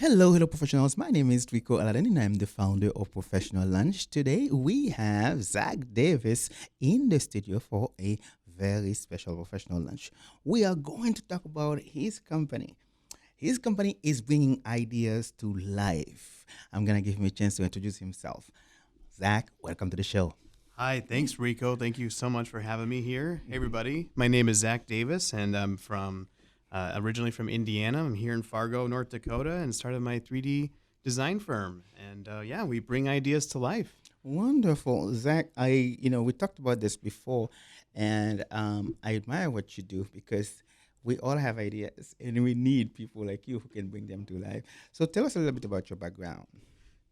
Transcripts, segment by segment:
Hello, professionals. My name is Rico Aladdin, and I'm the founder of Professional Lunch. Today, we have Zac Davis in the studio for a very special professional lunch. We are going to talk about his company. His company is bringing ideas to life. I'm going to give him a chance to introduce himself. Zac, welcome to the show. Hi, thanks, Rico. Thank you so much for having me here. Hey, everybody. My name is Zac Davis, and I'm from originally from Indiana. I'm here in Fargo, North Dakota, and started my 3D design firm. And yeah, we bring ideas to life. Wonderful, Zac. We talked about this before, and I admire what you do because we all have ideas, and we need people like you who can bring them to life. So, tell us a little bit about your background.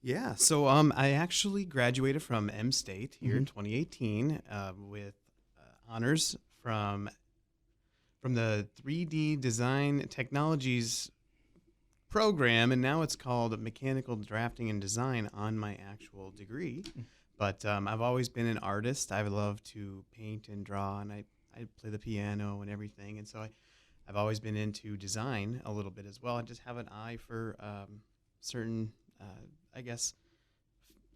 Yeah, so I actually graduated from M State here Mm-hmm. in 2018 with honors from the 3D Design Technologies program, and now it's called Mechanical Drafting and Design on my actual degree. But I've always been an artist. I love to paint and draw, and I play the piano and everything. And so I've always been into design a little bit as well. I just have an eye for certain, I guess,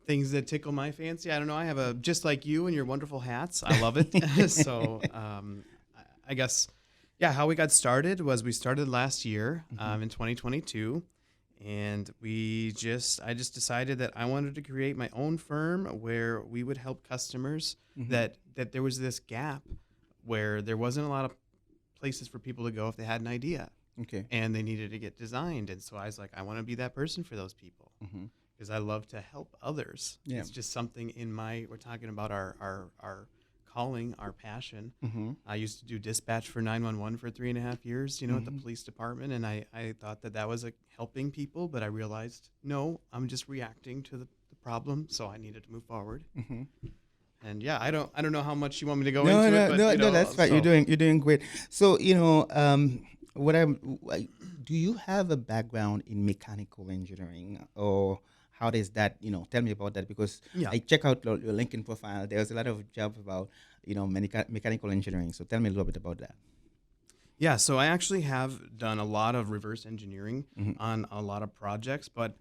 things that tickle my fancy. I don't know. I have just like you and your wonderful hats. I love it. So I guess, yeah, how we got started was we started last year in 2022. And I just decided that I wanted to create my own firm where we would help customers Mm-hmm. that there was this gap where there wasn't a lot of places for people to go if they had an idea Okay. and they needed to get designed. And so I was like, I want to be that person for those people Mm-hmm. because I love to help others. Yeah. It's just something we're talking about our calling, our passion. Mm-hmm. I used to do dispatch for 911 for 3.5 years, at the Mm-hmm. police department. And I thought that was helping people, but I realized, no, I'm just reacting to the problem. So I needed to move forward. Mm-hmm. And yeah, I don't know how much you want me to go No, into no, it, but no, no. That's fine. so You're doing great. So, what do you have a background in mechanical engineering, or how does that? Tell me about that because yeah. I check out your LinkedIn profile. There's a lot of jobs about mechanical engineering. So, tell me a little bit about that. Yeah, so I actually have done a lot of reverse engineering Mm-hmm. on a lot of projects, but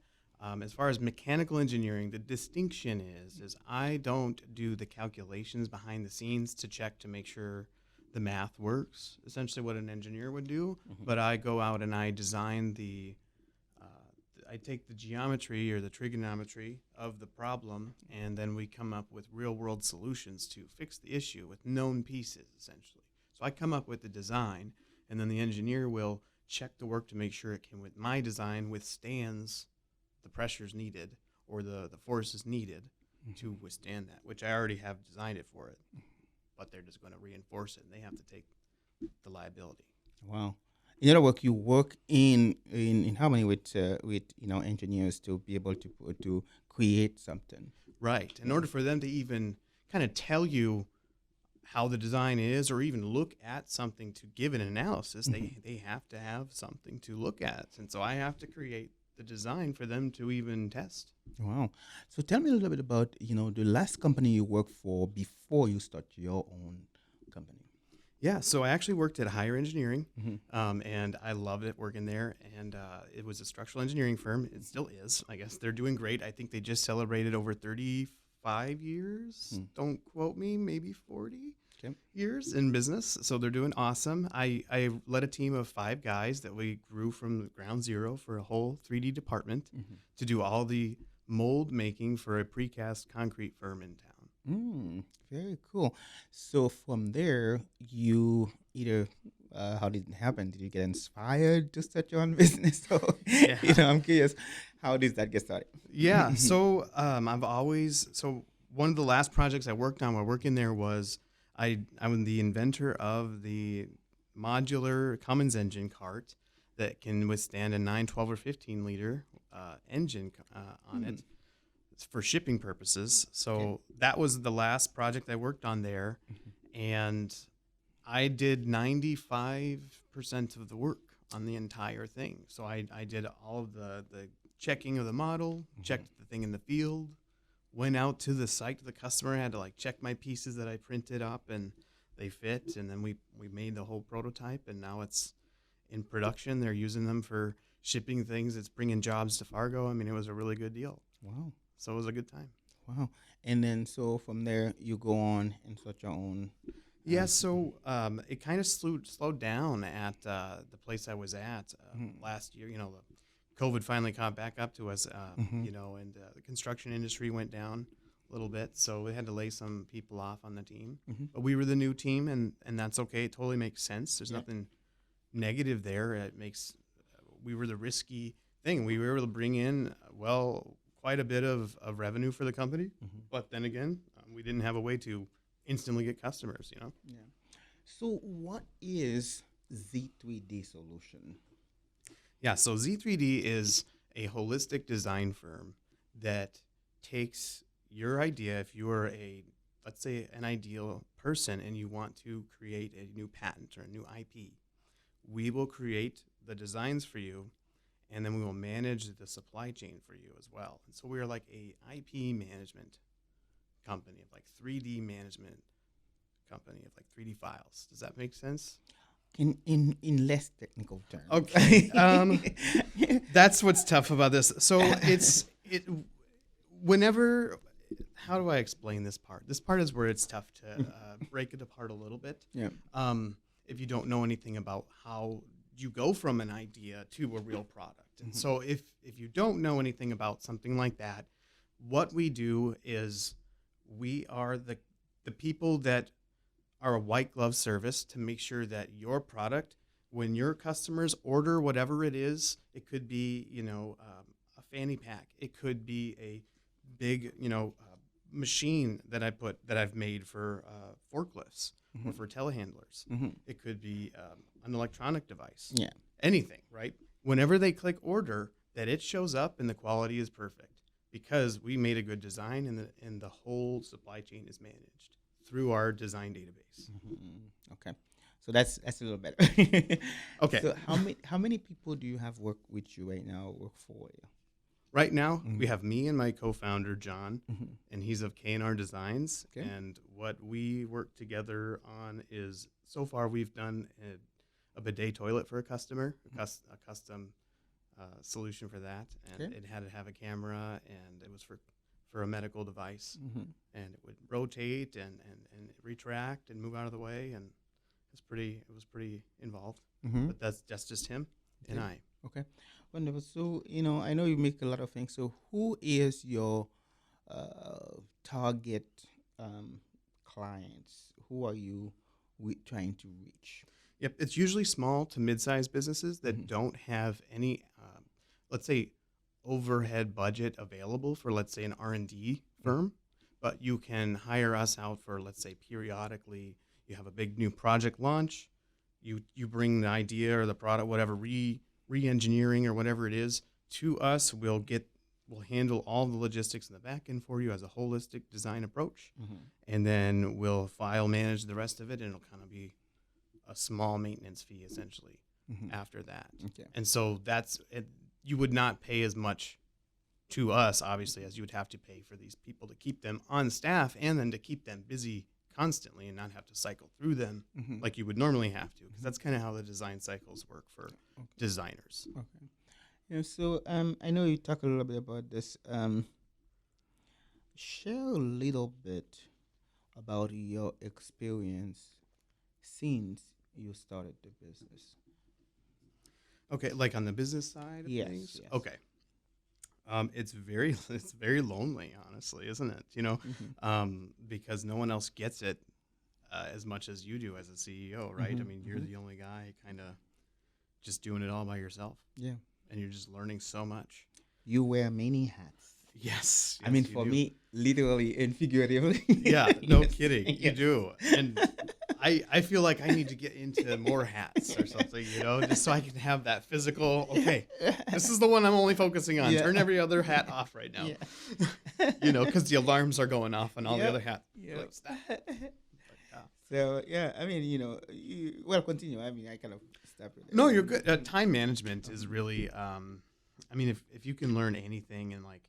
as far as mechanical engineering, the distinction is I don't do the calculations behind the scenes to check to make sure the math works, essentially what an engineer would do, Mm-hmm. but I go out and I design I take the geometry or the trigonometry of the problem, and then we come up with real world solutions to fix the issue with known pieces, essentially. So I come up with the design, and then the engineer will check the work to make sure it can, with my design, withstands the pressures needed or the forces needed to withstand that, which I already have designed it for it, but they're just going to reinforce it, and they have to take the liability. Wow. In other words, you work in harmony with engineers to be able to create something. Right. In Yeah. order for them to even kind of tell you how the design is or even look at something to give an analysis, they have to have something to look at. And so I have to create the design for them to even test. Wow. So tell me a little bit about, the last company you worked for before you start your own company. Yeah, so I actually worked at Higher Engineering, Mm-hmm. and I loved it working there. And it was a structural engineering firm. It still is. I guess they're doing great. I think they just celebrated over 35 years. Don't quote me, maybe 40 Okay. years in business. So they're doing awesome. I led a team of 5 guys that we grew from ground zero for a whole 3D department Mm-hmm. to do all the mold making for a precast concrete firm in town. Very cool. So from there, you either how did it happen? Did you get inspired to start your own business? So Yeah. I'm curious, how did that get started? Yeah. So so one of the last projects I worked on while working there was I'm the inventor of the modular Cummins engine cart that can withstand a 9, 12, or 15 liter engine on it. It's for shipping purposes. So Okay. that was the last project I worked on there, and I did 95% of the work on the entire thing. So I did all of the checking of the model, checked the thing in the field, went out to the site to the customer, had to like check my pieces that I printed up and they fit, and then we made the whole prototype, and now it's in production. They're using them for shipping things. It's bringing jobs to Fargo. I mean, it was a really good deal. Wow. So it was a good time. Wow. And then so from there you go on and start your own. Yeah, so it kind of slowed down at the place I was at last year. The COVID finally caught back up to us, and the construction industry went down a little bit. So we had to lay some people off on the team. But we were the new team, and that's okay. It totally makes sense. There's nothing negative there. We were the risky thing. We were able to bring in, quite a bit of revenue for the company. But then again, we didn't have a way to instantly get customers. Yeah. So what is Z3D Solution? Yeah, so Z3D is a holistic design firm that takes your idea. If you are let's say, an ideal person and you want to create a new patent or a new IP, we will create the designs for you, and then we will manage the supply chain for you as well. And so we are like a IP management company, like 3D management company of like 3D files. Does that make sense? In less technical terms. Okay. That's what's tough about this. So whenever, how do I explain this part? This part is where it's tough to break it apart a little bit. Yeah. If you don't know anything about how you go from an idea to a real product. And so if you don't know anything about something like that, what we do is we are the people that are a white glove service to make sure that your product, when your customers order whatever it is, it could be, a fanny pack. It could be a big, machine that I've made for forklifts or for telehandlers. It could be an electronic device. Yeah. Anything, right? Whenever they click order, that it shows up and the quality is perfect because we made a good design and the whole supply chain is managed through our design database. Okay, so that's a little better. Okay. So how many people do you have work with you right now? Work for you? Right now, we have me and my co-founder John, and he's of K&R Designs. Okay. And what we work together on is so far we've done a bidet toilet for a customer, a custom solution for that, and it had to have a camera, and it was for a medical device, and it would rotate and retract and move out of the way, and it was pretty involved. But that's just him and I. Okay, wonderful. So I know you make a lot of things. So who is your target clients? Who are you trying to reach? Yep, it's usually small to mid-sized businesses that don't have any, let's say, overhead budget available for, let's say, an R&D firm, but you can hire us out for, let's say, periodically. You have a big new project launch, you bring the idea or the product, whatever, re-engineering or whatever it is, to us. We'll handle all the logistics in the back end for you as a holistic design approach, and then we'll file manage the rest of it, and it'll kind of be a small maintenance fee essentially after that. Okay. And so that's it. You would not pay as much to us, obviously, as you would have to pay for these people to keep them on staff and then to keep them busy constantly and not have to cycle through them like you would normally have to, because that's kind of how the design cycles work for designers. Okay. Yeah, so I know you talk a little bit about this. Share a little bit about your experience since you started the business. Okay, like on the business side of things? Yes. Okay. It's very lonely, honestly, isn't it? Because no one else gets it as much as you do as a CEO, right? I mean, you're the only guy kind of just doing it all by yourself. Yeah. And you're just learning so much. You wear many hats. Yes. I mean, for me, literally and figuratively. Yeah, no Yes. kidding. You Yes. do. And I feel like I need to get into more hats or something, just so I can have that physical, okay, this is the one I'm only focusing on. Yeah. Turn every other hat off right now. Yeah. Because the alarms are going off on all the Yep. other hats. Yep. Like, stop. But, yeah. So, yeah, I mean, continue. I mean, I kind of stopped with it. No, you're good. Time management is really, if you can learn anything, and like,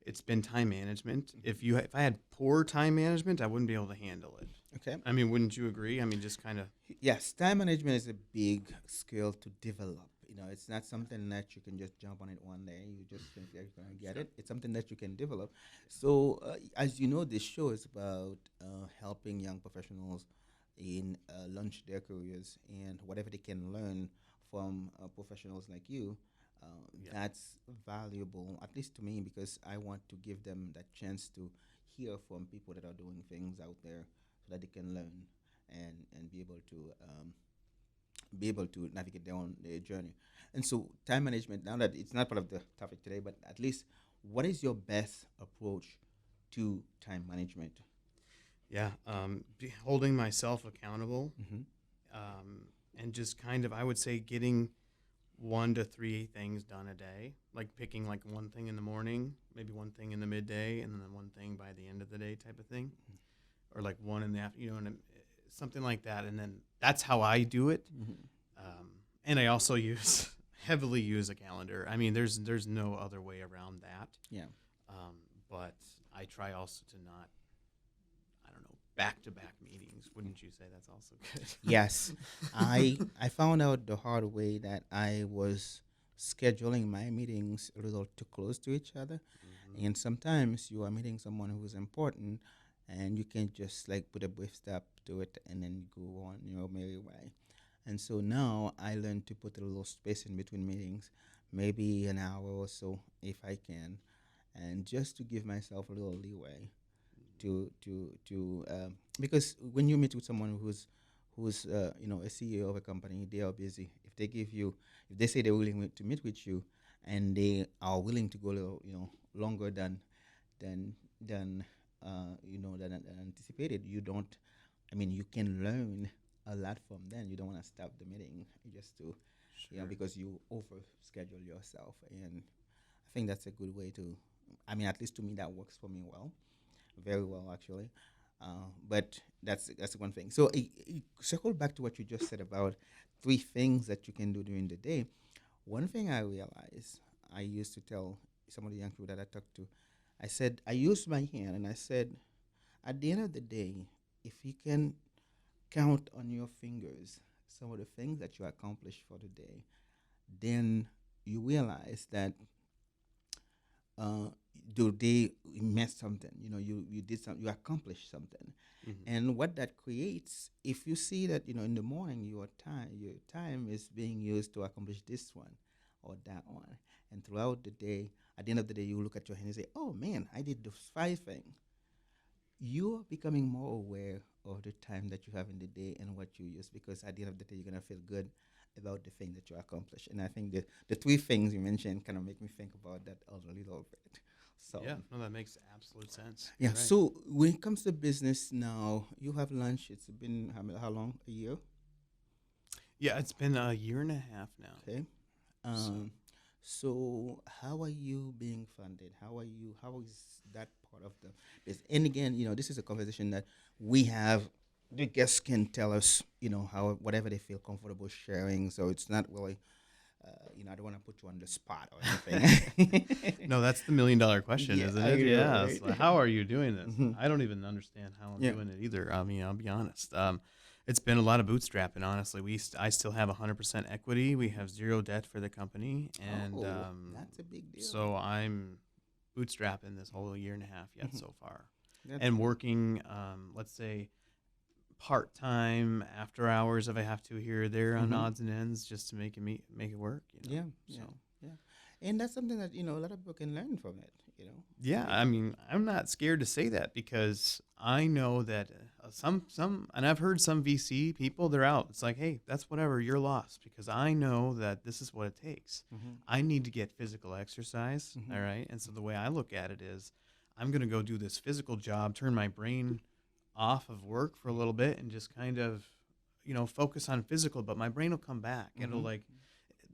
it's been time management. If I had poor time management, I wouldn't be able to handle it. Okay. I mean, wouldn't you agree? I mean, just kind of. Yes, time management is a big skill to develop it's not something that you can just jump on it one day. You just think that you're going to get Sure. it. It's something that you can develop. So, as you know, this show is about helping young professionals in launch their careers and whatever they can learn from professionals like you. Uh, Yeah. that's valuable, at least to me, because I want to give them that chance to hear from people that are doing things out there so that they can learn and be able to navigate their own their journey. And so, time management. Now that it's not part of the topic today, but at least, what is your best approach to time management? Yeah. Holding myself accountable, Mm-hmm. and just kind of, I would say, getting 1 to 3 things done a day, like picking like one thing in the morning, maybe one thing in the midday, and then one thing by the end of the day type of thing, or like one in the after, something like that. And then that's how I do it. Mm-hmm. And I also use heavily use a calendar. I mean, there's no other way around that. Yeah. Um, but I try also to not, I don't know, back-to-back meetings. Wouldn't you say that's also good? Yes, I found out the hard way that I was scheduling my meetings a little too close to each other, Hmm. and sometimes you are meeting someone who's important, and you can't just like put a brief stop to it and then go on your merry way. And so now I learned to put a little space in between meetings, maybe an hour or so if I can, and just to give myself a little leeway to because when you meet with someone who's a CEO of a company, they are busy. If they say they're willing to meet with you, and they are willing to go a little longer than than than anticipated, you don't. I mean, you can learn a lot from them. You don't want to stop the meeting just to Sure. because you over schedule yourself, and I think that's a good way to. I mean, at least to me, that works for me well, very well actually. But that's one thing. So circle back to what you just said about 3 things that you can do during the day. One thing I realized, I used to tell some of the young people that I talked to, I said I used my hand and I said, at the end of the day, if you can count on your fingers some of the things that you accomplished for the day, then you realize that uh, do they meant something. You did something, you accomplished something. Hmm. And what that creates, if you see that in the morning your time is being used to accomplish this one or that one, and throughout the day, at the end of the day, you look at your hand and say, oh man, I did those 5 things. You're becoming more aware of the time that you have in the day and what you use, because at the end of the day, you're gonna feel good about the thing that you accomplish. And I think the 3 things you mentioned kind of make me think about that a little bit. So Yeah. No, that makes absolute sense. yeah. You're right. So when it comes to business now, you have lunch. It's been how long? A year. Yeah, it's been a year and a half now. Okay. So Um. So how are you being funded? How are you? How is that part of the business? And again, this is a conversation that we have. The guests can tell us, how whatever they feel comfortable sharing. So it's not really, I don't want to put you on the spot or anything. no, that's the $1 million question, Yeah, isn't I it? know, Yeah. right? So how are you doing this? Mhm. I don't even understand how I'm Yeah. doing it either. I mean, I'll be honest. It's been a lot of bootstrapping, honestly. I still have 100% equity. We have zero debt for the company, and Oh, that's a big deal. so I'm bootstrapping this whole year and a half yet Mhm. so far, That's and working, let's say, part time after hours if I have to here or there on hmm odds and ends just to make it work. yeah, So. yeah, yeah. And that's something that a lot of people can learn from it. Yeah, It- I mean, I'm not scared to say that because I know that and I've heard some VC people, they're out. It's like, hey, that's whatever, you're lost because I know that this is what it takes. mhm, I need to get physical exercise, all mhm, right? And so the way I look at it is I'm going to go do this physical job, turn my brain off of work for a little bit and just kind of, focus on physical, but my brain will come back. It'll mhm, like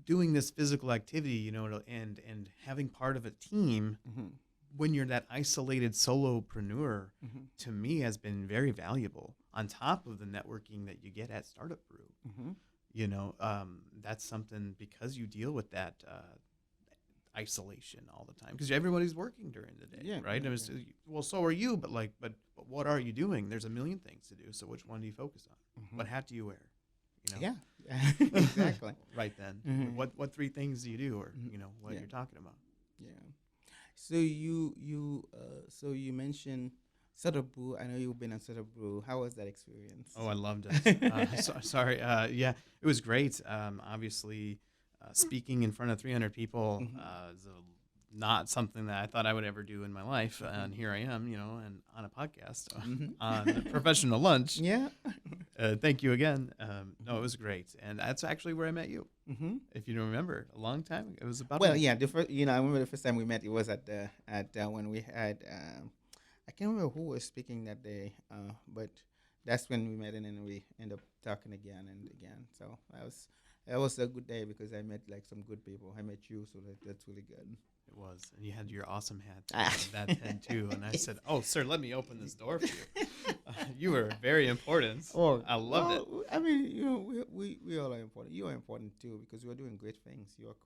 doing this physical activity, and having part of a team mhm, when you're that isolated solopreneur, mhm, to me has been very valuable on top of the networking that you get at Startup Brew. mhm. That's something because you deal with that isolation all the time because everybody's working during the day, Yeah, right? yeah, And yeah. well, so are you, but what are you doing? There's a million things to do. So which one do you focus on? Mhm. What hat do you wear? Yeah. Exactly. Right then. Mhm. What three things do you do, or Mhm. what Yeah. you're talking about? Yeah. So you mentioned Sutter Brew. I know you've been on Sutter Brew. How was that experience? Oh, I loved it. Sorry. Yeah, it was great. Obviously, speaking in front of 300 people Mhm. is not something that I thought I would ever do in my life, and Mhm. here I am, and on a podcast Mhm. on Professional Lunch. Yeah. Thank you again. No, it Mhm. was great, and that's actually where I met you. Mhm. If you don't remember, a long time ago. It was about Well, yeah. The first, I remember the first time we met. It was at when we had. I can't remember who was speaking that day, but that's when we met, and then we end up talking again and again. So that was a good day because I met like some good people. I met you, so that's really good. It was, and you had your awesome hat Ah. that head too. And I said, "Oh, sir, let me open this door for you." You were very important. Oh, I loved it. well, I mean, we all are important. You are important too because you are doing great things. You are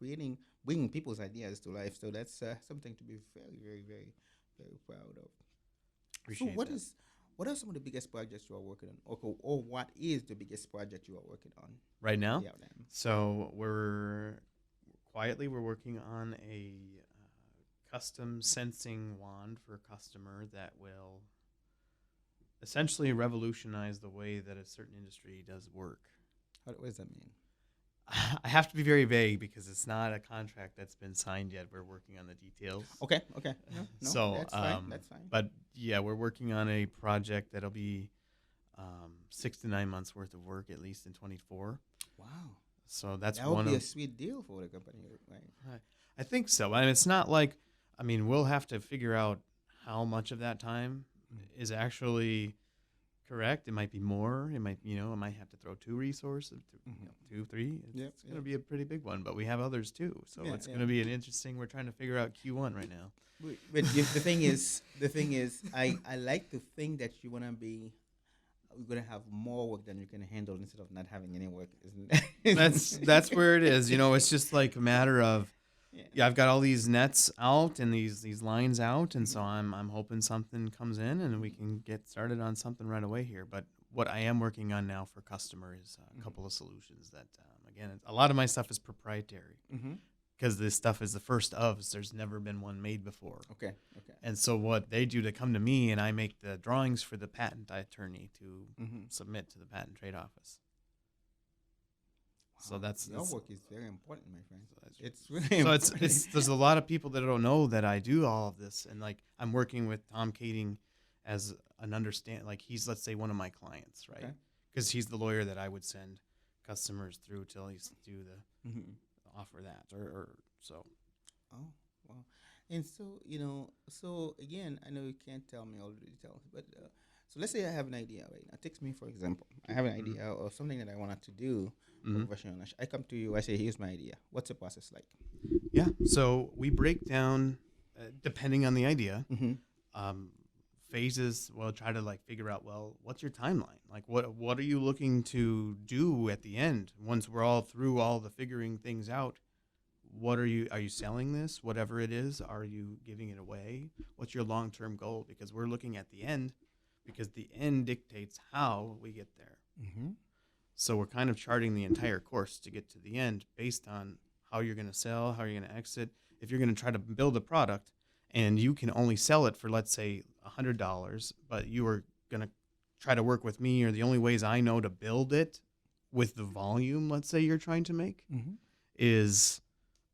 bringing people's ideas to life. So that's something to be very, very, very, very proud of. So Appreciate that. what are some of the biggest projects you are working on, or what is the biggest project you are working on? Right now, Yeah, then. so we're working on a custom sensing wand for a customer that will essentially revolutionize the way that a certain industry does work. What does that mean? I have to be very vague because it's not a contract that's been signed yet. We're working on the details. Okay, okay, no, So, that's fine, that's fine. but yeah, we're working on a project that'll be 6 to 9 months worth of work, at least in 24. Wow, So that's that would one be a of, sweet deal for the company, right? I think so. I mean, it's not like, I mean, we'll have to figure out how much of that time is actually correct. It might be more. It might, I might have to throw two resources, Mm-hmm. two, three. Yep, It's going to yep. be a pretty big one, but we have others too. So Yeah, it's yeah. going to be an interesting. We're trying to figure out Q1 right now. The thing is, I like to think that you're gonna have more work than you can handle instead of not having any work, isn't it? That's where it is. It's just like a matter of, Yeah. yeah, I've got all these nets out and these lines out, and so Mhm. I'm hoping something comes in and we can get started on something right away here. But what I am working on now for customer is a Mhm. couple of solutions that again, a lot of my stuff is proprietary Mhm. because this stuff is the first of. There's never been one made before. Okay. Okay. And so what they do to come to me, and I make the drawings for the patent attorney to Mhm. submit to the patent trade office. So Wow. that's Your work is very important, my friend. so that's It's really so important. there's a lot of people that don't know that I do all of this, and like I'm working with Tom Kading as like he's, let's say, one of my clients, right? Okay. Because he's the lawyer that I would send customers through till he's do the Mhm. offer that or so. Oh, wow. And so again, I know you can't tell me all the details, but so let's say I have an idea right now. Take me for example. I have an Mhm. idea or something that I wanted to do for Mhm. professional knowledge. I come to you. I say, "Here's my idea. What's the process like?" Yeah. So we break down depending on the idea. Mm-hmm. Um, phases. Well, try to like figure out, well, what's your timeline, like what are you looking to do at the end once we're all through all the figuring things out? What are you selling this, whatever it is? Are you giving it away? What's your long-term goal? Because we're looking at the end, because the end dictates how we get there. Mm-hmm. So we're kind of charting the entire course to get to the end based on how you're going to sell, how you're going to exit. If you're going to try to build a product and you can only sell it for, let's say, $100, but you are going to try to work with me, or the only ways I know to build it with the volume, let's say, you're trying to make, Mm-hmm. is,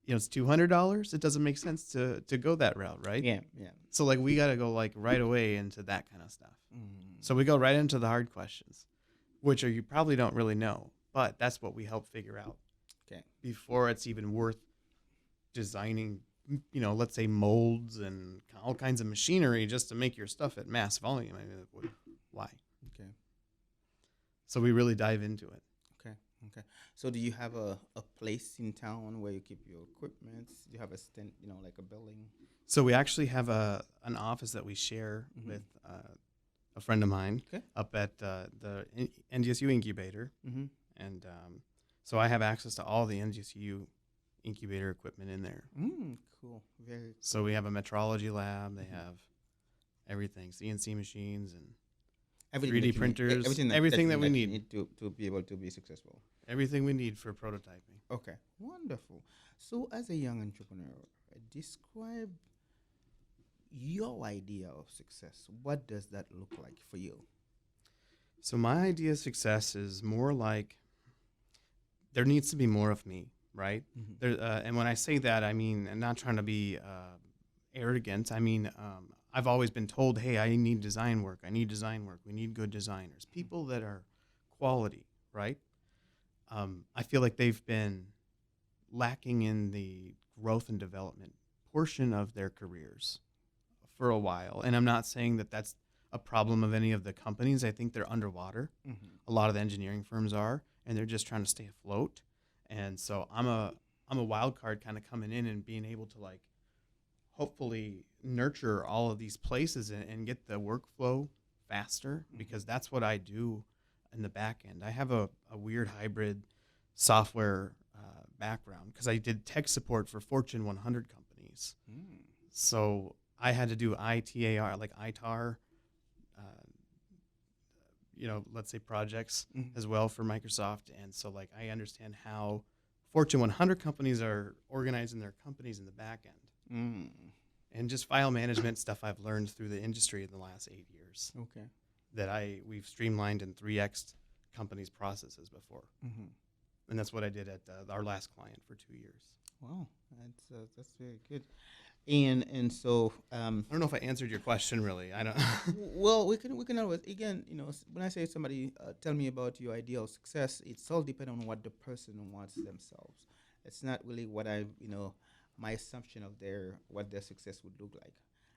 it's $200. It doesn't make sense to go that route, right? Yeah. Yeah. So like we got to go like right away into that kind of stuff. Mm-hmm. So we go right into the hard questions, which you probably don't really know, but that's what we help figure out Okay. before it's even worth designing, let's say molds and all kinds of machinery just to make your stuff at mass volume. I mean, why? Okay. So we really dive into it. Okay. Okay. So do you have a place in town where you keep your equipment? Do you have a stand, like a building? So we actually have an office that we share Mhm. with a friend of mine Okay. up at the NDSU incubator. Mm-hmm. And so I have access to all the NGSU incubator equipment in there. Cool. Very. So we have a metrology lab. They Mhm. have everything, CNC machines, and Everything 3D that you need, printers, everything everything that we that you need, need to be able to be successful. everything we need for prototyping. Okay, wonderful. So, as a young entrepreneur, describe your idea of success. What does that look like for you? So my idea of success is more like there needs to be more of me, right? Mm-hmm. And when I say that, I mean, I'm not trying to be arrogant. I mean, I've always been told, hey, I need design work. I need design work. We need good designers, people that are quality, right? I feel like they've been lacking in the growth and development portion of their careers for a while. And I'm not saying that that's a problem of any of the companies. I think they're underwater. Mm-hmm. A lot of the engineering firms are, and they're just trying to stay afloat. And so I'm a wild card kind of coming in and being able to like hopefully nurture all of these places and get the workflow faster because that's what I do in the back end. I have a weird hybrid software background because I did tech support for Fortune 100 companies. Mm. So I had to do ITAR, like ITAR, let's say projects Mm-hmm. as well for Microsoft. And so like I understand how Fortune 100 companies are organizing their companies in the back end. Mm. And just file management stuff I've learned through the industry in the last 8 years Okay. that we've streamlined and 3x companies' processes before. Mm-hmm. And that's what I did at our last client for 2 years. Wow, that's very good. And so I don't know if I answered your question really. I don't. well, we can always again, when I say somebody tell me about your ideal success, it's all depend on what the person wants themselves. It's not really what my assumption of what their success would look like.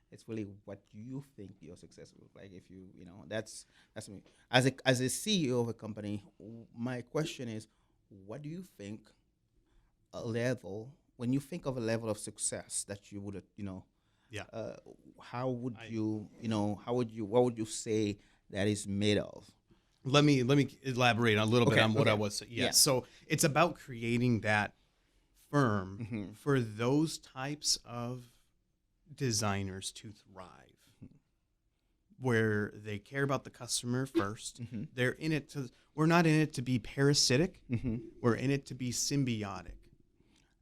It's really what you think your success would look like. If that's me as a CEO of a company. My question is, what do you think a level when you think of a level of success that you would Yeah. how would I- what would you say that is made of? Let me elaborate a little bit Okay, on what I okay. was saying. Yeah. Yes. So it's about creating that firm Mhm. for those types of designers to thrive, where they care about the customer 1st. Mhm. They're in it to. We're not in it to be parasitic. Mhm. We're in it to be symbiotic.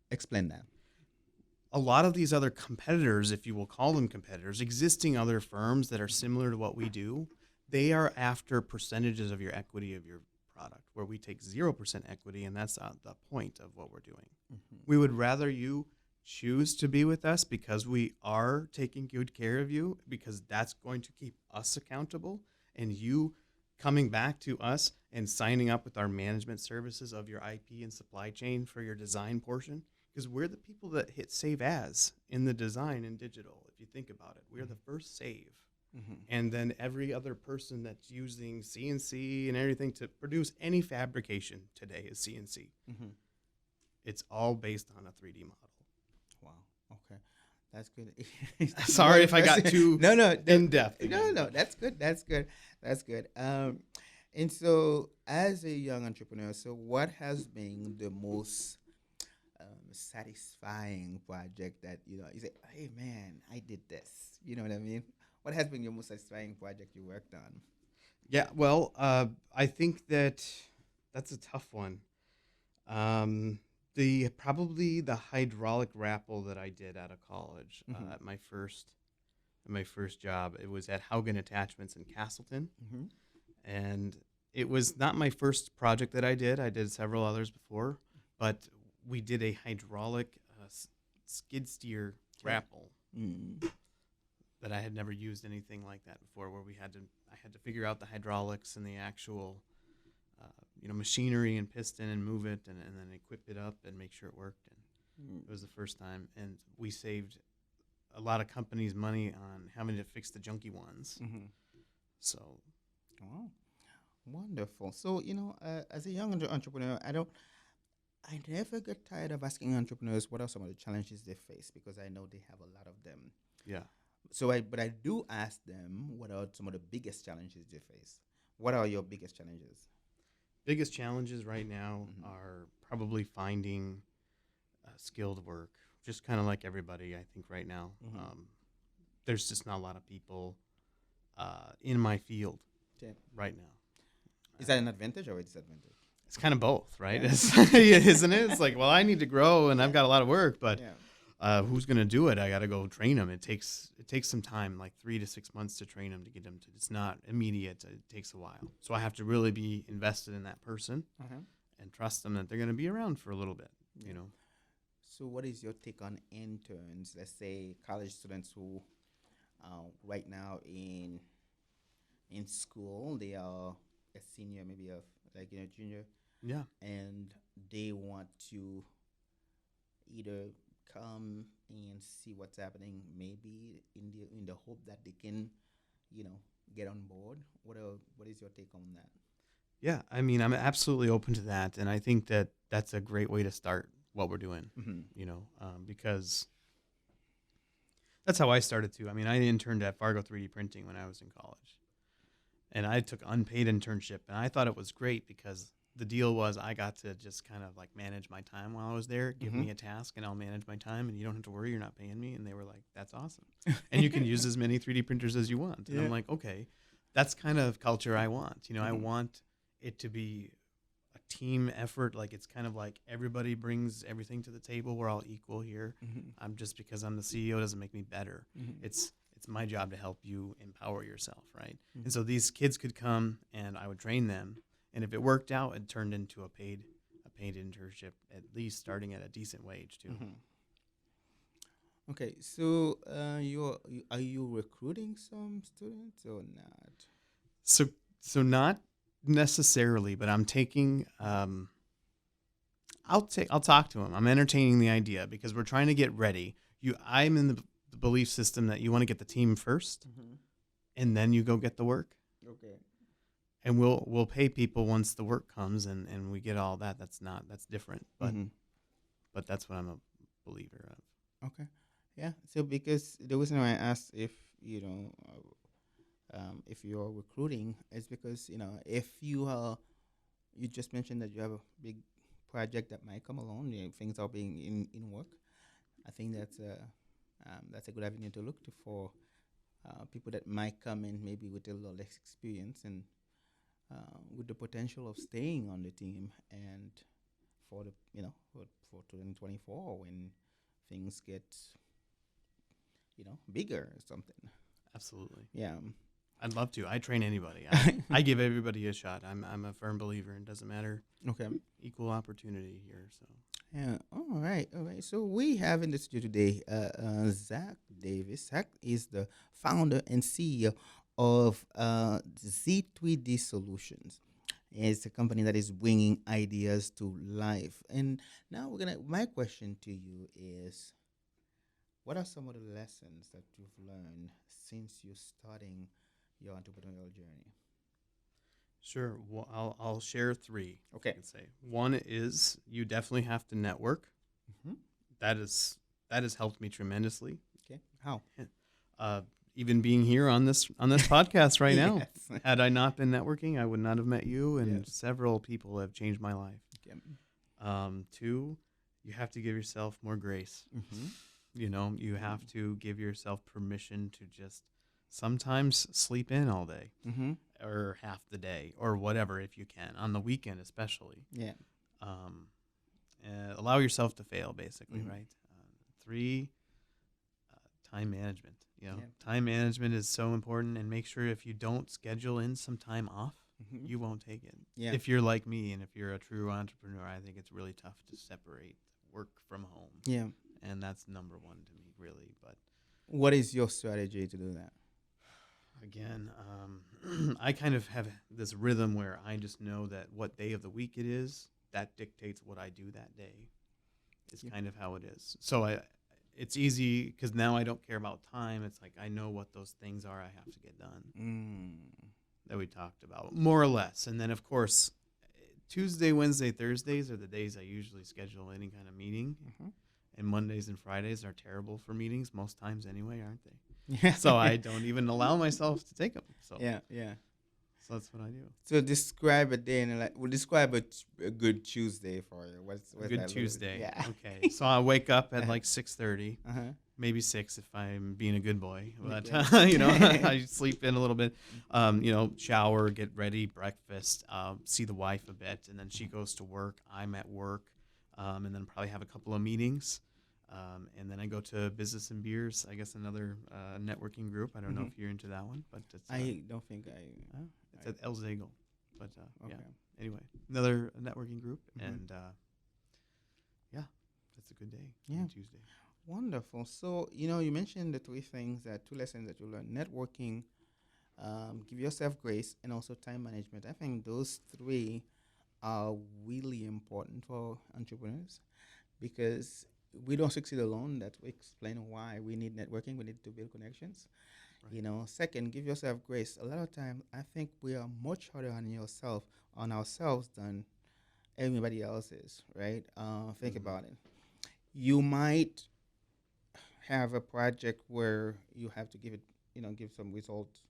Explain that. A lot of these other competitors, if you will call them competitors, existing other firms that are similar to what we do, they are after percentages of your equity of your product, where we take 0% equity, and that's not the point of what we're doing. Mhm. We would rather you choose to be with us because we are taking good care of you, because that's going to keep us accountable, and you coming back to us and signing up with our management services of your IP and supply chain for your design portion, because we're the people that hit save as in the design and digital. If you think about it, we're the first save. Mhm. And then every other person that's using CNC and everything to produce any fabrication today is CNC. Mhm. It's all based on a 3D model. Wow. Okay. That's good. Sorry Very if I got impressive. too no, in depth. no. That's good. That's good. And so as a young entrepreneur, so what has been the most satisfying project that you say, hey man, I did this. You know what I mean? What has been your most satisfying project you worked on? Yeah, well, I think that's a tough one. Probably the hydraulic grapple that I did out of college Mhm. at my first job. It was at Haugen Attachments in Castleton, Mhm. and it was not my first project that I did. I did several others before, but we did a hydraulic skid steer grapple Mm. that I had never used anything like that before, where I had to figure out the hydraulics and the actual machinery and piston and move it and then equip it up and make sure it worked. And Mm. it was the first time, and we saved a lot of companies money on having to fix the junky ones. Mhm. So Wow. Wonderful. So, as a young entrepreneur, I never get tired of asking entrepreneurs what are some of the challenges they face because I know they have a lot of them. yeah, But I do ask them what are some of the biggest challenges they face. What are your biggest challenges? biggest challenges right now Mhm. are probably finding skilled work, just kind of like everybody, I think, right now. Mhm. There's just not a lot of people in my field Okay. right now. Is that an advantage or a disadvantage? It's kind of both, right? Yeah. Isn't it? It's like, well, I need to grow and I've got a lot of work, but Yeah. who's going to do it? I got to go train them. It takes some time, like 3 to 6 months to train them to get them to. It's not immediate. It takes a while. So I have to really be invested in that person Uh-huh. and trust them that they're going to be around for a little bit. You know. So, what is your take on interns? Let's say college students who, right now in school, they are a senior, maybe a like junior, Yeah. and they want to either come and see what's happening, maybe in the hope that they can, you know, get on board. What is your take on that? Yeah. I mean, I'm absolutely open to that, and I think that that's a great way to start what we're doing. Mm-hmm. Because that's how I started too. I mean, I interned at Fargo 3D Printing when I was in college. And I took unpaid internship, and I thought it was great because the deal was I got to just kind of like manage my time while I was there. Give Mm-hmm. me a task, and I'll manage my time, and you don't have to worry, you're not paying me. And they were like, "That's awesome," and you can use as many 3D printers as you want. And Yeah. I'm like, okay, that's kind of culture I want. I Mhm. want it to be a team effort. Like it's kind of like everybody brings everything to the table. We're all equal here. Mm-hmm. I'm just because I'm the CEO doesn't make me better. Mm-hmm. It's my job to help you empower yourself, right? Mhm. And so these kids could come and I would train them, and if it worked out, it turned into a paid internship, at least starting at a decent wage too. Mhm. Okay, so are you recruiting some students or not? So not necessarily, but I'm taking I'll talk to them. I'm entertaining the idea because we're trying to get ready. I'm in the belief system that you want to get the team first Mm-hmm. and then you go get the work. Okay. And we'll pay people once the work comes and we get all that. That's different. But Mm-hmm. but that's what I'm a believer of. Okay. Yeah. So because the reason why I asked if you're recruiting is because if you just mentioned that you have a big project that might come along, things are being in work. I think that's a good avenue to look to for people that might come in maybe with a little less experience and with the potential of staying on the team and for the for 2024 when things get bigger or something. Absolutely. Yeah. I'd love to. I train anybody. I give everybody a shot. I'm a firm believer. It doesn't matter. Okay. Equal opportunity here. So Yeah. All right. All right. So we have in the studio today Zac Davis. Zac is the founder and CEO of Z3D Solutions. It's a company that is bringing ideas to life. And now my question to you is, what are some of the lessons that you've learned since you're starting your entrepreneurial journey? sure. Well, I'll share three. Okay. I can say one is you definitely have to network. Mm-hmm. That has helped me tremendously. Okay. How? Uh, even being here on this podcast right now. Yes. Had I not been networking, I would not have met you, and Yes. several people have changed my life. Okay. Two, you have to give yourself more grace. Mm-hmm. You have to give yourself permission to just sometimes sleep in all day Mm-hmm. or half the day or whatever if you can, on the weekend especially. Yeah. Allow yourself to fail, basically, Mhm. right? Three, time management. Yeah. Time management is so important, and make sure if you don't schedule in some time off, Mm-hmm. you won't take it. Yeah. If you're like me and if you're a true entrepreneur, I think it's really tough to separate work from home. Yeah. And that's number one to me, really. But What is your strategy to do that? again, I kind of have this rhythm where I just know that what day of the week it is, that dictates what I do that day. Is Yeah. kind of how it is. So it's easy because now I don't care about time. It's like I know what those things are I have to get done that we talked about, more or less. And then, of course, Tuesday, Wednesday, Thursdays are the days I usually schedule any kind of meeting. Mm-hmm. And Mondays and Fridays are terrible for meetings most times anyway, aren't they? Yeah. So I don't even allow myself to take them. So Yeah. Yeah. so that's what I do. So describe a day and describe a good Tuesday for you. What's Good that look- Tuesday. Yeah. Okay. So I wake up at like 6:30. Uh huh. maybe 6 if I'm being a good boy. But Okay. I sleep in a little bit. Shower, get ready, breakfast, see the wife a bit, and then she goes to work. I'm at work, and then probably have a couple of meetings, and then I go to Business and Beers. I guess another networking group. I don't know Mhm. if you're into that one, but I don't think it's at El Zagel. But yeah. okay. Anyway, another networking group, Mhm. and yeah, that's a good day on Yeah. a Tuesday. Wonderful. So, you mentioned the two lessons that you learned: networking, give yourself grace, and also time management. I think those three are really important for entrepreneurs because we don't succeed alone. That we explain why we need networking. We need to build connections. Right. Second, give yourself grace. A lot of time, I think we are much harder on ourselves than everybody else is. Right? Think Mm-hmm. about it. You might have a project where you have to give some results,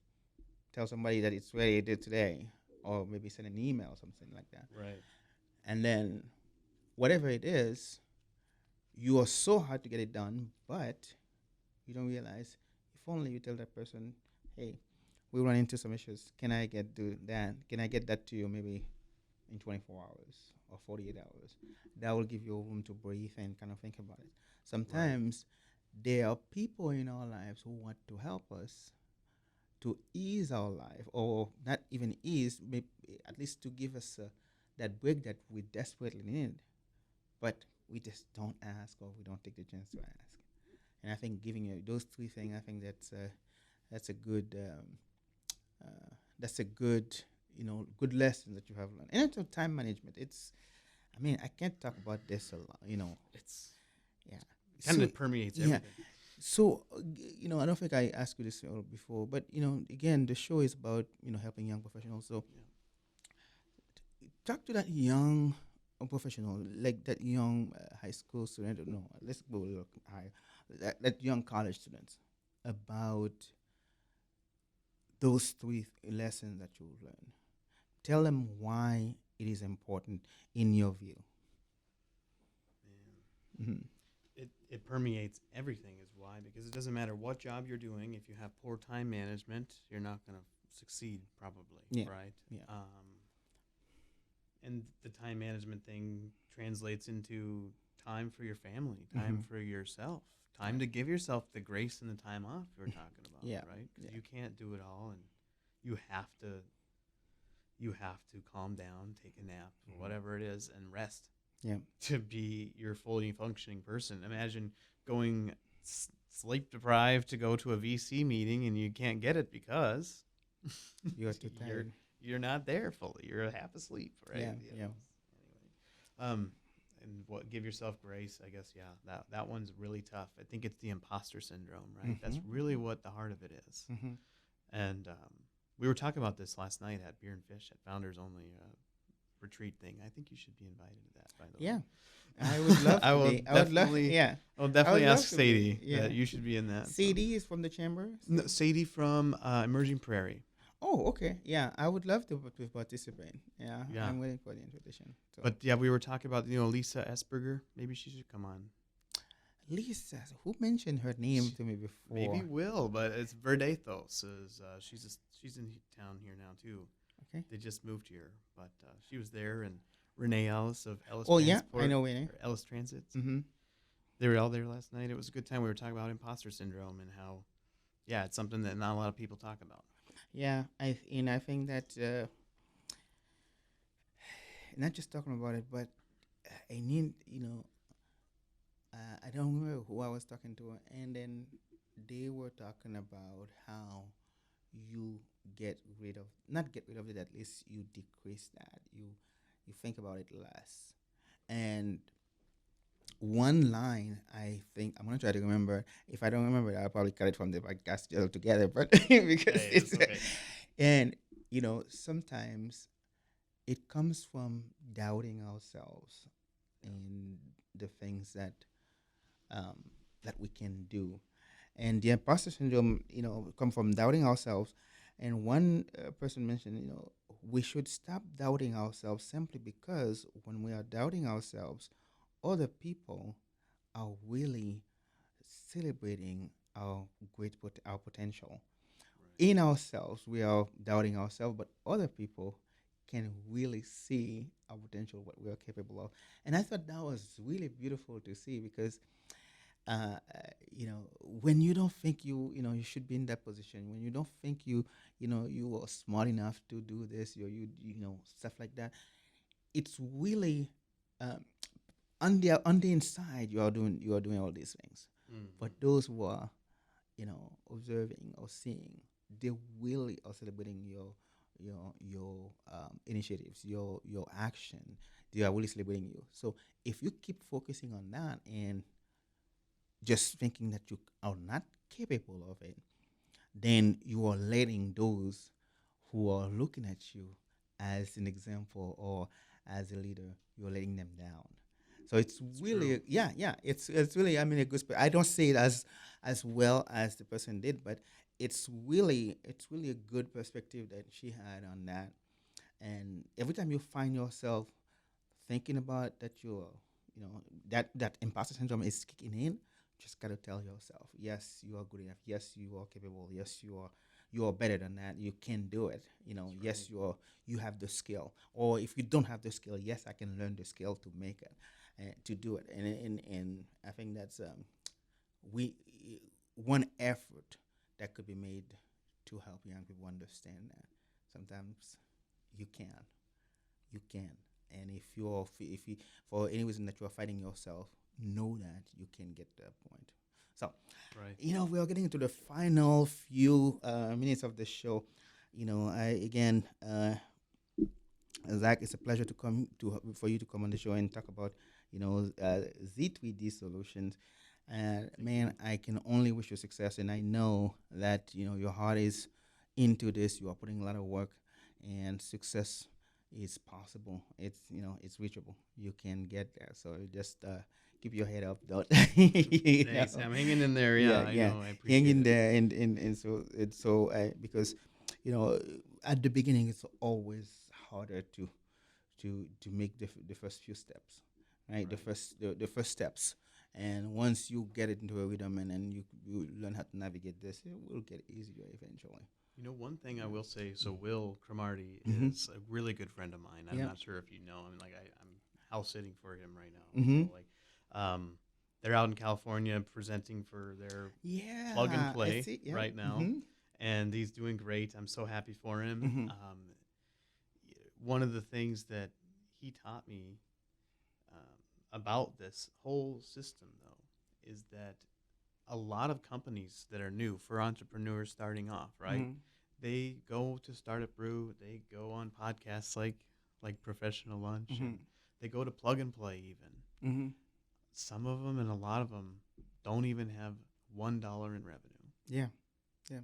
tell somebody that it's ready did today, or maybe send an email or something like that. Right. And then whatever it is, you are so hard to get it done, but you don't realize if only you tell that person, hey, we run into some issues. Can I get do that? Can I get that to you maybe in 24 hours or 48 hours? That will give you room to breathe and kind of think about it. Right. Sometimes there are people in our lives who want to help us to ease our life, or not even ease, maybe at least to give us that break that we desperately need, but we just don't ask or we don't take the chance to ask. And I think giving you those three things, I think that's a good that's a good good lesson that you have learned. And into time management, I mean I can't talk about this a lot. It's Yeah. kind So of permeates yeah. everything. So I don't think I asked you this before, but again, the show is about helping young professionals. So Yeah. talk to that young professional, like that young high school student. No, let's go a little higher. That young college students about those three lessons that you learn. Tell them why it is important in your view. Man. Hmm. It permeates everything is why, because it doesn't matter what job you're doing. If you have poor time management, you're not going to succeed probably, Yeah, right? yeah. And the time management thing translates into time for your family, time Hmm. for yourself, time Right. to give yourself the grace and the time off we are talking about, Yeah, right? yeah. Because you can't do it all, and you have to you have to calm down, take a nap, or Hmm. whatever it is, and rest Yeah. to be your fully functioning person. Imagine going sleep deprived to go to a VC meeting and you can't get it because You are too you're tired. you're not there fully. You're half asleep, right? Yeah, yeah. Anyway, and what give yourself grace? I guess yeah. That one's really tough. I think it's the imposter syndrome, right? That's Hmm. really what the heart of it is. Hmm. And we were talking about this last night at Beer and Fish at Founders Only retreat thing. I think you should be invited to that, by the Yeah, I would way. love to be. Yeah, I will I would definitely love ask to be. Sadie Yeah. that you should be in that. So. CD is from the chamber. No, Sadie from Emerging Prairie. Oh, okay. Yeah, I would love to participate. Yeah, Yeah. I'm waiting for the invitation. So, But yeah, we were talking about Lisa Esberger. Maybe she should come on. Lisa, who mentioned her name She, to me maybe before? will, but it's Verdathos. She's in town here now too. Okay. They just moved here, but she was there, and Renee Ellis of Ellis Oh, yeah, I Transport know Winnie. or Ellis Transit. Mm-hmm. They were all there last night. It was a good time. We were talking about imposter syndrome and how, yeah, it's something that not a lot of people talk about. Yeah, I think that not just talking about it, but I need I don't remember who I was talking to, and then they were talking about how you get rid of not get rid of it, at least you decrease that, you think about it less. And one line, I think I'm gonna try to remember. If I don't remember, I'll probably cut it from the podcast altogether, but because Hey, it's it's okay. and sometimes it comes from doubting ourselves and the things um, that we can do. And the imposter syndrome, come from doubting ourselves. And one person mentioned, we should stop doubting ourselves simply because when we are doubting ourselves, other people are really celebrating our our potential Right. in ourselves. We are doubting ourselves, but other people can really see our potential, what we are capable of. And I thought that was really beautiful to see because uh, when you don't think you should be in that position, when you don't think you are smart enough to do this, stuff like that, it's really um, on the inside you are doing all these things. Mm-hmm. But those who are observing or seeing, they really are celebrating your initiatives, your action. They are really celebrating you. So if you keep focusing on that and just thinking that you are not capable of it, then you are letting those who are looking at you as an example or as a leader, you're letting them down. So it's It's true. really, yeah, it's really, I mean, a good. I don't say it as well as the person did, but it's really a good perspective that she had on that. And every time you find yourself thinking about that that imposter syndrome is kicking in, just gotta tell yourself, yes, you are good enough. Yes, you are capable. Yes, you are better than that. You can do it. That's right. Yes, you have the skill. Or if you don't have the skill, yes, I can learn the skill to make it, to do it. And I think that's we one effort that could be made to help young people understand that sometimes you can you can. And if you, for any reason that you are fighting yourself, know that you can get to that point. So, Right. we are getting into the final few minutes of the show. I again, Zach, it's a pleasure to come to for you to come on the show and talk about Z3D Solutions. And Thank you. man, I can only wish you success, and I know that your heart is into this. You are putting a lot of work, and success is possible. It's reachable. You can get there. So just keep your head up, don't you Thanks. know? I'm hanging in there. Yeah, Yeah, I yeah. know. I Hang appreciate in it. there, and so it's so because you know at the beginning it's always harder to make the first few steps, right? The Right. first the first steps. And once you get it into a rhythm and then you learn how to navigate this, it will get easier eventually. You know, one thing I will say. So Will Cromartie Mm-hmm. is a really good friend of mine. I'm Yeah. not sure if you know him. Like I'm house sitting for him right now. Mm-hmm. So like, um, they're out in California presenting for their plug and Yeah, I play see. Yeah. right now, Mm-hmm. and he's doing great. I'm so happy for him. Mm-hmm. One of the things that he taught me about this whole system, though, is that a lot of companies that are new for entrepreneurs starting off, right? Mm-hmm. They go to Startup Brew, they go on podcasts like Professional Lunch, Mm-hmm. and they go to Plug and Play even. Mm-hmm. Some of them and a lot of them don't even have $1 in revenue. Yeah. Yeah.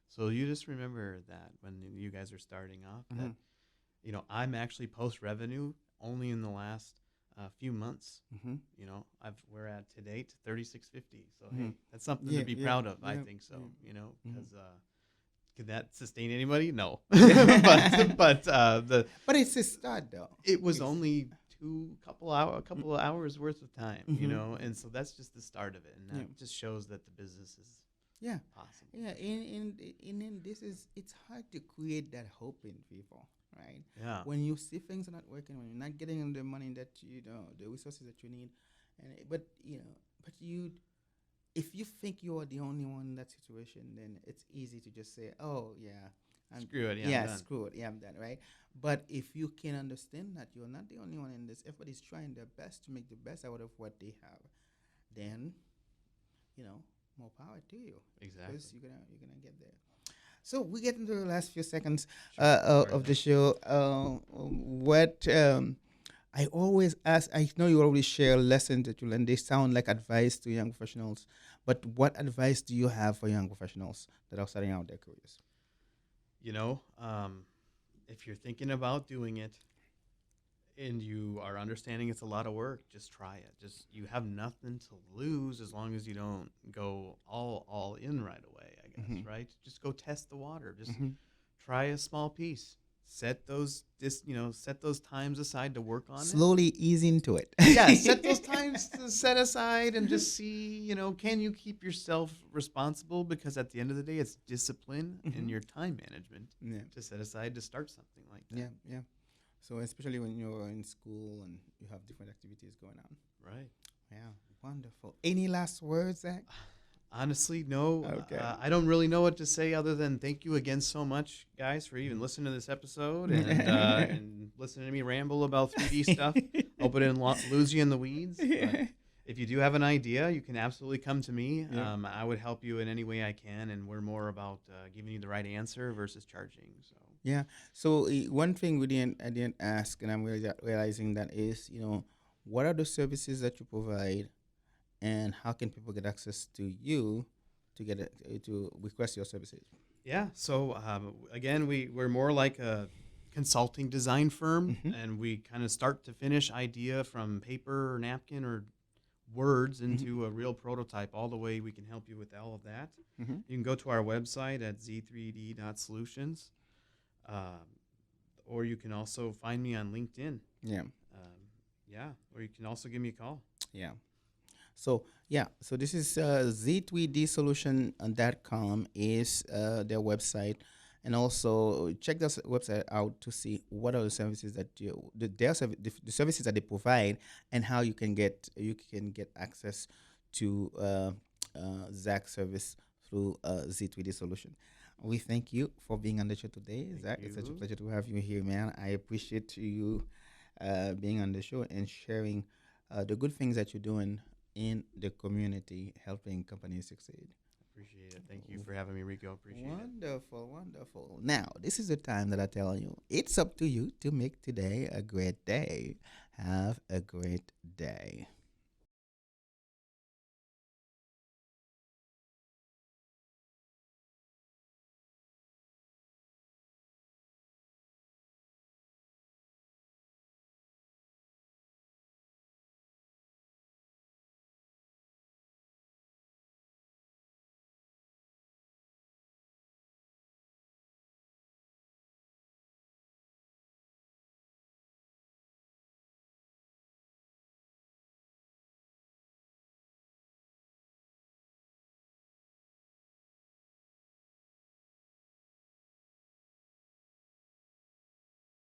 So you just remember that when you guys are starting off, Mm-hmm. that I'm actually post revenue only in the last few months. Mm-hmm. We're at to date 3650. So Mm-hmm. hey, that's something to Yeah. be Yeah. proud of. I Yeah. think so. Mm-hmm. Because could that sustain anybody? No, Yeah. but the But it's a start, though. it was It's. only a couple of hours worth of time, Mm-hmm. and so that's just the start of it, and Yeah. that just shows that the business is Yeah. possible. Yeah. And this is, it's hard to create that hope in people, right? Yeah, When you see things are not working, when you're not getting the money that the resources that you need, but if you think you are the only one in that situation, then it's easy to just say, "Oh yeah, screw it. Yeah, I'm yeah, done. screw it, yeah, I'm done," right? But if you can understand that you're not the only one in this, everybody's trying their best to make the best out of what they have, then more power to you Exactly. because you're gonna get there. So we get into the last few seconds Sure. Sorry, of the Zach. show. What I always ask, I know you always share lessons that you learn. They sound like advice to young professionals, but what advice do you have for young professionals that are starting out their careers? You know, if you're thinking about doing it and you are understanding it's a lot of work, just try it. Just you have nothing to lose as long as you don't go all in right away, I guess, Mm-hmm. right? Just go test the water. Just Mm-hmm. try a small piece. set those times aside to work on it. Slowly ease into it. Yeah, set those times to set aside and just see, can you keep yourself responsible? Because at the end of the day, it's discipline and your time management Yeah. to set aside to start something like that. Yeah, yeah. So especially when you're in school and you have different activities going on. Right. Yeah, wonderful. Any last words, Zach? Honestly, no. Okay. I don't really know what to say other than thank you again so much, guys, for even listening to this episode and listening to me ramble about 3D stuff. Hope I didn't lose you in the weeds. But if you do have an idea, you can absolutely come to me. Yeah. I would help you in any way I can, and we're more about giving you the right answer versus charging. So Yeah. So one thing I didn't ask, and I'm realizing that is, what are the services that you provide, and how can people get access to you to to request your services? yeah. So again, we're more like a consulting design firm, Mhm. and we kind of start to finish idea from paper or napkin or words into a real prototype all the way. We can help you with all of that. Mhm. You can go to our website at Z3D Solutions, um, or you can also find me on LinkedIn. Yeah. Yeah, or you can also give me a call. Yeah. So yeah, so this is Z3DSolution.com is their website, and also check this website out to see what are the services that the services that they provide, and how you can get access to Zach service through Z3D Solution. We thank you for being on the show today, Thank Zach. It's such a you. pleasure to have you here, man. I appreciate you being on the show and sharing the good things that you're doing in the community, helping companies succeed. Appreciate it. Thank you for having me, Rico. Appreciate it. Wonderful, wonderful. Now, this is the time that I tell you it's up to you to make today a great day. Have a great day.